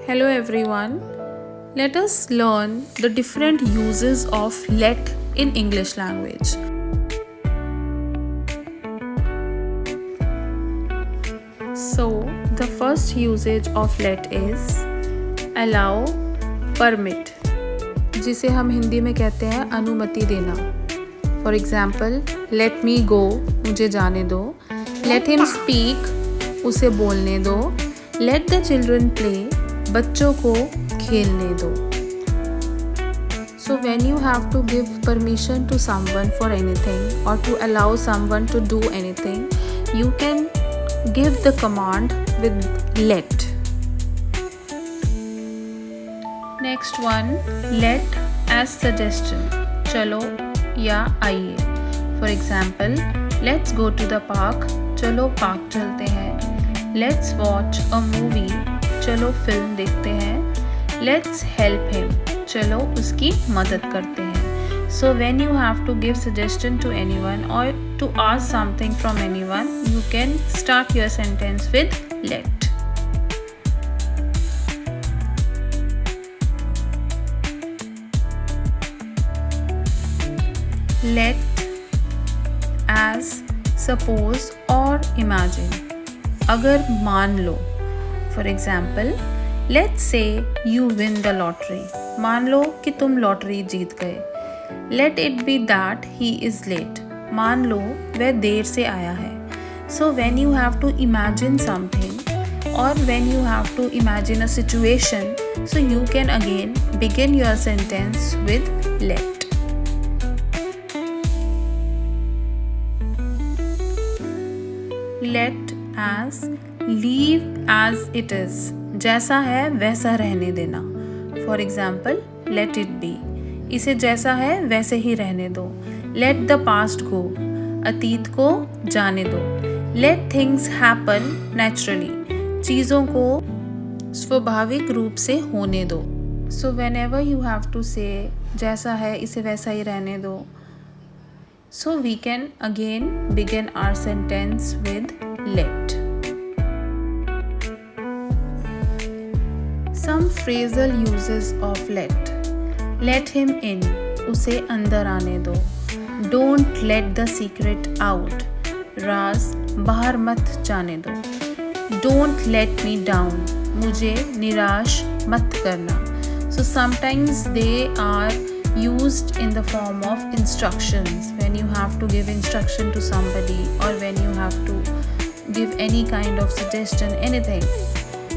Hello everyone. Let us learn the different uses of let in English language. So, the first usage of let is allow, permit, जिसे हम हिंदी में कहते हैं अनुमति देना. For example, let me go, मुझे जाने दो. Let him speak, उसे बोलने दो. Let the children play, बच्चों को खेलने दो. So when you have to give permission to someone for anything or to allow someone to do anything, you can give the command with let. Next one, let as suggestion. चलो या आइए. For example, let's go to the park. चलो park चलते हैं. Let's watch a movie. चलो film देखते हैं. Let's help him. चलो उसकी मदद करते हैं. So when you have to give suggestion to anyone or to ask something from anyone, you can start your sentence with let. Let as suppose or imagine. अगर मान लो. For example, let's say you win the lottery. मान लो कि तुम lottery जीत गए. Let it be that he is late. मान लो वह देर से आया है. So when you have to imagine something or when you have to imagine a situation, so you can again begin your sentence with let. Let as leave as it is. जैसा है वैसा रहने देना. For example, let it be. इसे जैसा है वैसे ही रहने दो. Let the past go. अतीत को जाने दो. Let things happen naturally. चीज़ों को स्वाभाविक रूप से होने दो. So whenever you have to say जैसा है इसे वैसा ही रहने दो, so we can again begin our sentence with let. Some phrasal uses of let. Let him in. उसे अंदर आने दो. Don't let the secret out. राज बाहर मत जाने दो. Don't let me down. मुझे निराश मत करना. So sometimes they are used in the form of instructions when you have to give instruction to somebody or when you have to give any kind of suggestion, anything.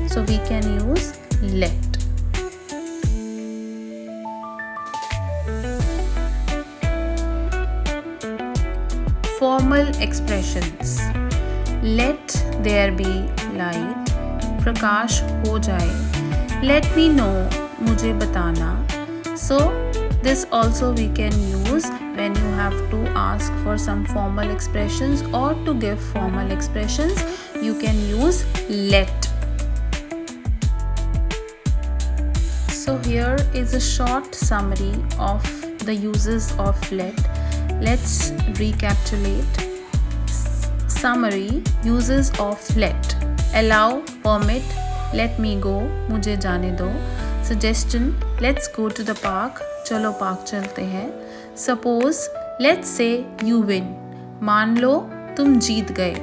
So we can use let. Formal expressions. Let there be light. प्रकाश हो जाए. Let me know. मुझे बताना. So this also we can use when you have to ask for some formal expressions or to give formal expressions. You can use let. So here is a short summary of the uses of let. Let's recapitulate. Summary uses of let. Allow, permit, let me go, मुझे जाने दो. Suggestion, let's go to the park, चलो park चलते हैं. Suppose, let's say you win. मान लो तुम जीत गए.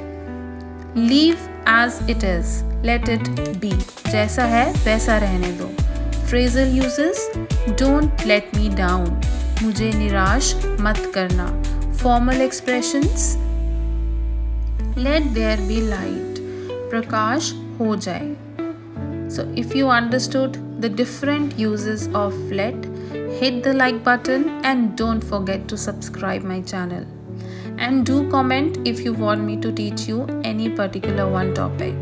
Leave as it is. Let it be. जैसा है वैसा रहने दो. Phrasal uses, don't let me down. मुझे निराश मत करना. Formal expressions, let there be light. प्रकाश हो जाए. So if you understood the different uses of let, hit the like button and don't forget to subscribe my channel. And do comment if you want me to teach you any particular one topic.